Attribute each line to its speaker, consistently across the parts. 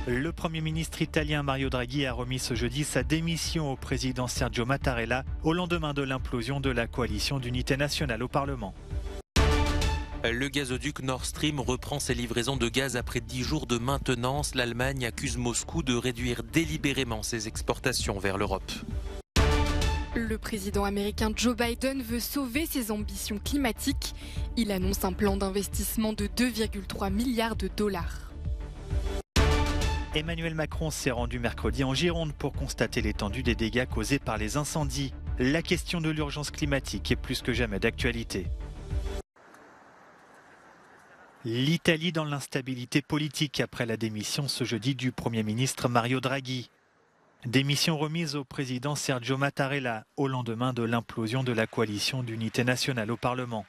Speaker 1: Le Premier ministre italien Mario Draghi a remis ce jeudi sa démission au président Sergio Mattarella au lendemain de l'implosion de la coalition d'unité nationale au Parlement.
Speaker 2: Le gazoduc Nord Stream reprend ses livraisons de gaz après 10 jours de maintenance. L'Allemagne accuse Moscou de réduire délibérément ses exportations vers l'Europe.
Speaker 3: Le président américain Joe Biden veut sauver ses ambitions climatiques. Il annonce un plan d'investissement de 2,3 milliards de dollars.
Speaker 1: Emmanuel Macron s'est rendu mercredi en Gironde pour constater l'étendue des dégâts causés par les incendies. La question de l'urgence climatique est plus que jamais d'actualité. L'Italie dans l'instabilité politique après la démission ce jeudi du Premier ministre Mario Draghi. Démission remise au président Sergio Mattarella au lendemain de l'implosion de la coalition d'unité nationale au Parlement.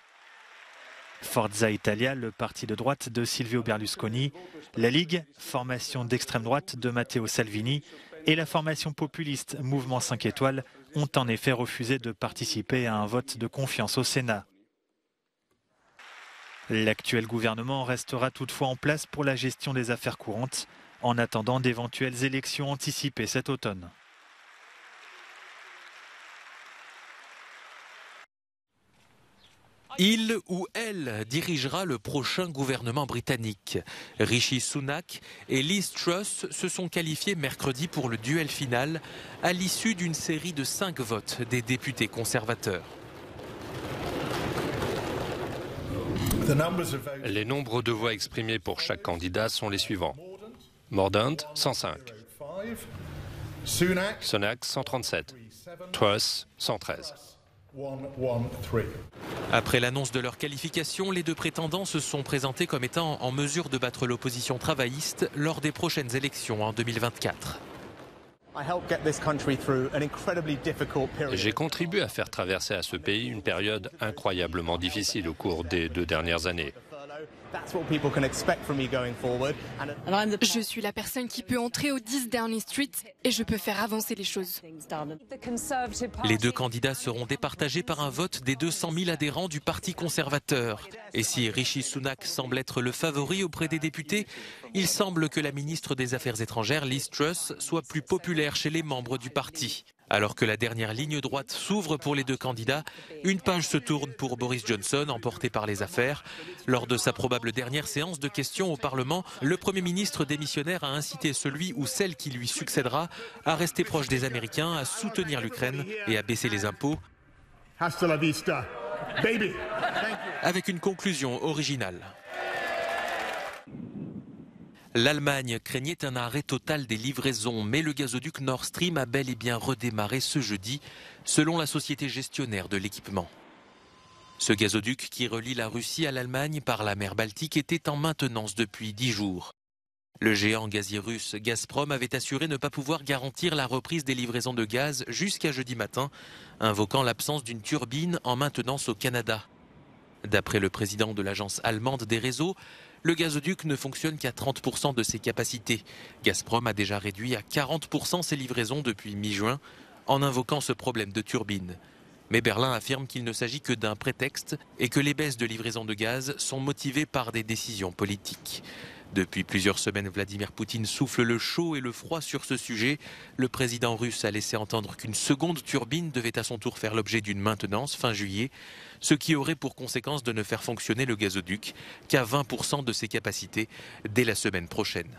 Speaker 1: Forza Italia, le parti de droite de Silvio Berlusconi, la Ligue, formation d'extrême droite de Matteo Salvini, et la formation populiste Mouvement 5 étoiles ont en effet refusé de participer à un vote de confiance au Sénat. L'actuel gouvernement restera toutefois en place pour la gestion des affaires courantes, en attendant d'éventuelles élections anticipées cet automne.
Speaker 2: Il ou elle dirigera le prochain gouvernement britannique. Rishi Sunak et Liz Truss se sont qualifiés mercredi pour le duel final à l'issue d'une série de 5 votes des députés conservateurs.
Speaker 4: Les nombres de voix exprimés pour chaque candidat sont les suivants. Mordaunt, 105. Sunak, 137. Truss, 113.
Speaker 2: Après l'annonce de leur qualification, les deux prétendants se sont présentés comme étant en mesure de battre l'opposition travailliste lors des prochaines élections en 2024.
Speaker 4: J'ai contribué à faire traverser à ce pays une période incroyablement difficile au cours des 2 dernières années.
Speaker 3: Je suis la personne qui peut entrer au 10 Downing Street et je peux faire avancer les choses.
Speaker 2: Les deux candidats seront départagés par un vote des 200 000 adhérents du Parti conservateur. Et si Rishi Sunak semble être le favori auprès des députés, il semble que la ministre des Affaires étrangères, Liz Truss, soit plus populaire chez les membres du parti. Alors que la dernière ligne droite s'ouvre pour les deux candidats, une page se tourne pour Boris Johnson, emporté par les affaires. Lors de sa probable dernière séance de questions au Parlement, le Premier ministre démissionnaire a incité celui ou celle qui lui succédera à rester proche des Américains, à soutenir l'Ukraine et à baisser les impôts.
Speaker 5: Hasta la vista, baby.
Speaker 2: Avec une conclusion originale. L'Allemagne craignait un arrêt total des livraisons, mais le gazoduc Nord Stream a bel et bien redémarré ce jeudi, selon la société gestionnaire de l'équipement. Ce gazoduc qui relie la Russie à l'Allemagne par la mer Baltique était en maintenance depuis 10 jours. Le géant gazier russe Gazprom avait assuré ne pas pouvoir garantir la reprise des livraisons de gaz jusqu'à jeudi matin, invoquant l'absence d'une turbine en maintenance au Canada. D'après le président de l'agence allemande des réseaux, le gazoduc ne fonctionne qu'à 30% de ses capacités. Gazprom a déjà réduit à 40% ses livraisons depuis mi-juin en invoquant ce problème de turbine. Mais Berlin affirme qu'il ne s'agit que d'un prétexte et que les baisses de livraison de gaz sont motivées par des décisions politiques. Depuis plusieurs semaines, Vladimir Poutine souffle le chaud et le froid sur ce sujet. Le président russe a laissé entendre qu'une seconde turbine devait à son tour faire l'objet d'une maintenance fin juillet, ce qui aurait pour conséquence de ne faire fonctionner le gazoduc qu'à 20% de ses capacités dès la semaine prochaine.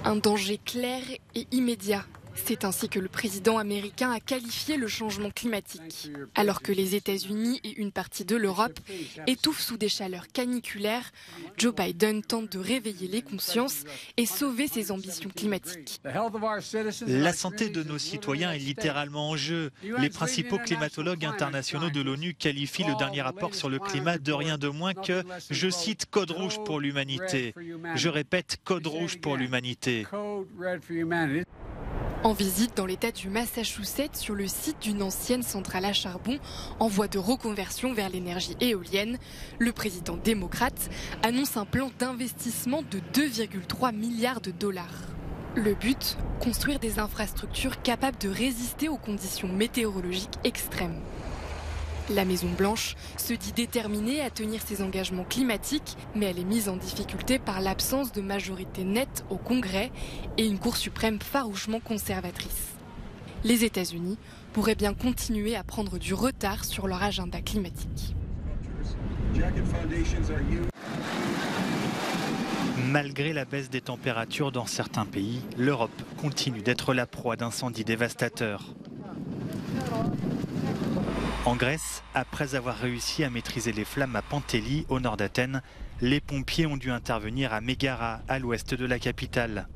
Speaker 3: Un danger clair et immédiat. C'est ainsi que le président américain a qualifié le changement climatique. Alors que les États-Unis et une partie de l'Europe étouffent sous des chaleurs caniculaires, Joe Biden tente de réveiller les consciences et sauver ses ambitions climatiques.
Speaker 1: La santé de nos citoyens est littéralement en jeu. Les principaux climatologues internationaux de l'ONU qualifient le dernier rapport sur le climat de rien de moins que, je cite, code rouge pour l'humanité. Je répète, code rouge pour l'humanité.
Speaker 3: En visite dans l'État du Massachusetts, sur le site d'une ancienne centrale à charbon en voie de reconversion vers l'énergie éolienne, le président démocrate annonce un plan d'investissement de 2,3 milliards de dollars. Le but, construire des infrastructures capables de résister aux conditions météorologiques extrêmes. La Maison-Blanche se dit déterminée à tenir ses engagements climatiques, mais elle est mise en difficulté par l'absence de majorité nette au Congrès et une Cour suprême farouchement conservatrice. Les États-Unis pourraient bien continuer à prendre du retard sur leur agenda climatique.
Speaker 1: Malgré la baisse des températures dans certains pays, l'Europe continue d'être la proie d'incendies dévastateurs. En Grèce, après avoir réussi à maîtriser les flammes à Panteli, au nord d'Athènes, les pompiers ont dû intervenir à Mégara, à l'ouest de la capitale.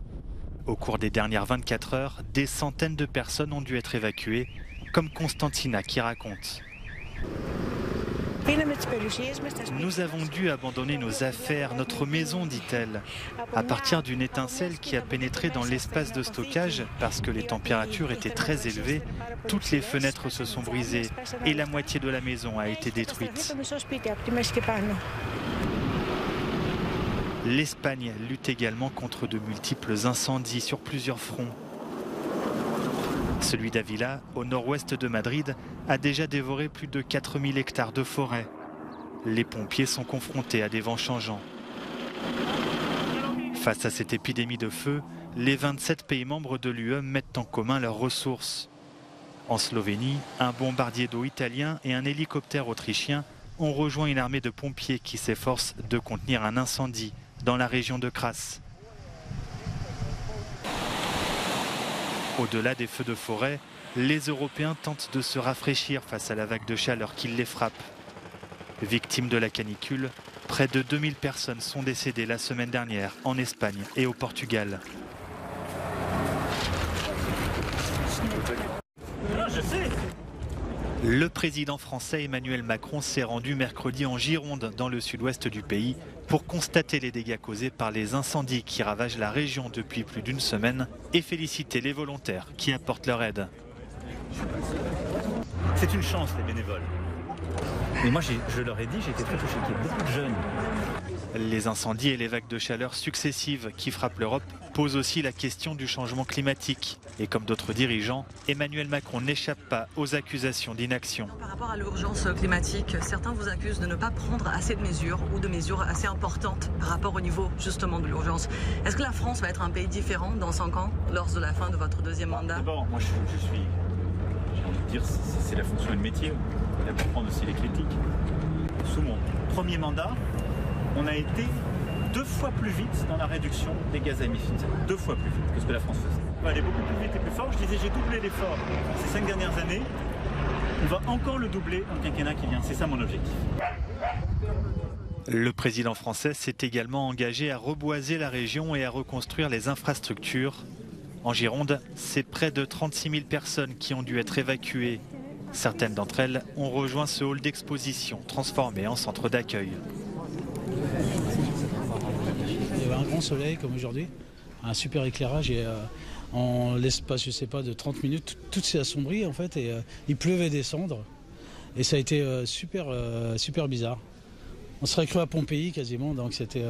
Speaker 1: Au cours des dernières 24 heures, des centaines de personnes ont dû être évacuées, comme Constantina qui raconte. Nous avons dû abandonner nos affaires, notre maison, dit-elle. À partir d'une étincelle qui a pénétré dans l'espace de stockage, parce que les températures étaient très élevées, toutes les fenêtres se sont brisées et la moitié de la maison a été détruite. L'Espagne lutte également contre de multiples incendies sur plusieurs fronts. Celui d'Avila, au nord-ouest de Madrid, a déjà dévoré plus de 4000 hectares de forêt. Les pompiers sont confrontés à des vents changeants. Face à cette épidémie de feu, les 27 pays membres de l'UE mettent en commun leurs ressources. En Slovénie, un bombardier d'eau italien et un hélicoptère autrichien ont rejoint une armée de pompiers qui s'efforce de contenir un incendie dans la région de Kras. Au-delà des feux de forêt, les Européens tentent de se rafraîchir face à la vague de chaleur qui les frappe. Victimes de la canicule, près de 2000 personnes sont décédées la semaine dernière en Espagne et au Portugal. Le président français Emmanuel Macron s'est rendu mercredi en Gironde, dans le sud-ouest du pays, pour constater les dégâts causés par les incendies qui ravagent la région depuis plus d'une semaine et féliciter les volontaires qui apportent leur aide.
Speaker 6: C'est une chance, les bénévoles. Mais moi, je leur ai dit, j'ai été très touché qu'il y ait beaucoup de jeunes.
Speaker 1: Les incendies et les vagues de chaleur successives qui frappent l'Europe posent aussi la question du changement climatique. Et comme d'autres dirigeants, Emmanuel Macron n'échappe pas aux accusations d'inaction.
Speaker 7: Par rapport à l'urgence climatique, certains vous accusent de ne pas prendre assez de mesures ou de mesures assez importantes par rapport au niveau justement de l'urgence. Est-ce que la France va être un pays différent dans 5 ans, lors de la fin de votre deuxième mandat?
Speaker 6: D'abord, moi je suis, j'ai envie de dire, c'est la fonction et le métier. Il faut prendre aussi les critiques. Sous mon premier mandat, on a été 2 fois plus vite dans la réduction des gaz à émission de CO2. 2 fois plus vite que ce que la France faisait. On va aller beaucoup plus vite et plus fort. Je disais, j'ai doublé l'effort ces 5 dernières années. On va encore le doubler dans le quinquennat qui vient. C'est ça mon objectif.
Speaker 1: Le président français s'est également engagé à reboiser la région et à reconstruire les infrastructures. En Gironde, c'est près de 36 000 personnes qui ont dû être évacuées. Certaines d'entre elles ont rejoint ce hall d'exposition transformé en centre d'accueil.
Speaker 8: Il y avait un grand soleil comme aujourd'hui, un super éclairage et en l'espace, je sais pas, de 30 minutes, tout s'est assombri en fait et il pleuvait des cendres et ça a été super bizarre. On serait cru à Pompéi quasiment, donc c'était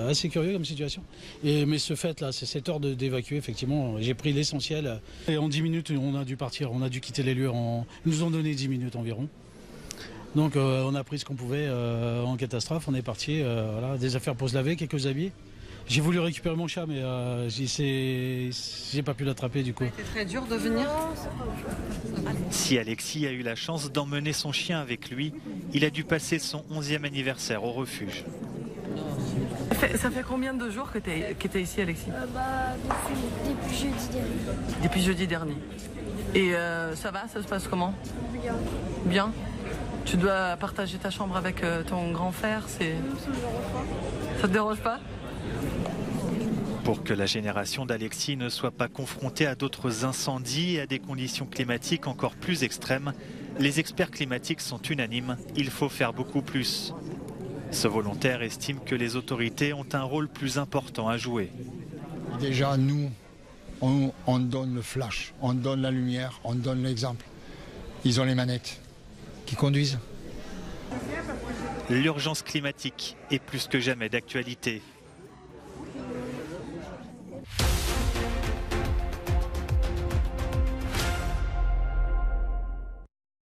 Speaker 8: assez curieux comme situation. Mais ce fait là, c'est cette heure d'évacuer, effectivement, j'ai pris l'essentiel. Et en 10 minutes, on a dû partir, on a dû quitter les lieux, ils nous ont donné 10 minutes environ. Donc on a pris ce qu'on pouvait en catastrophe, on est parti, voilà, des affaires pour se laver, quelques habits. J'ai voulu récupérer mon chat, mais j'ai pas pu l'attraper du coup.
Speaker 7: C'était très dur de venir.
Speaker 1: Si Alexis a eu la chance d'emmener son chien avec lui, il a dû passer son 11e anniversaire au refuge.
Speaker 7: Ça fait combien de jours que tu es ici, Alexis?
Speaker 9: Depuis jeudi dernier.
Speaker 7: Depuis jeudi dernier. Et ça va, ça se passe comment?
Speaker 9: Bien.
Speaker 7: Bien. Tu dois partager ta chambre avec ton grand frère, c'est... Ça te dérange pas?
Speaker 1: Pour que la génération d'Alexis ne soit pas confrontée à d'autres incendies et à des conditions climatiques encore plus extrêmes, les experts climatiques sont unanimes, il faut faire beaucoup plus. Ce volontaire estime que les autorités ont un rôle plus important à jouer.
Speaker 10: Déjà, nous, on donne le flash, on donne la lumière, on donne l'exemple. Ils ont les manettes qui conduisent.
Speaker 1: L'urgence climatique est plus que jamais d'actualité.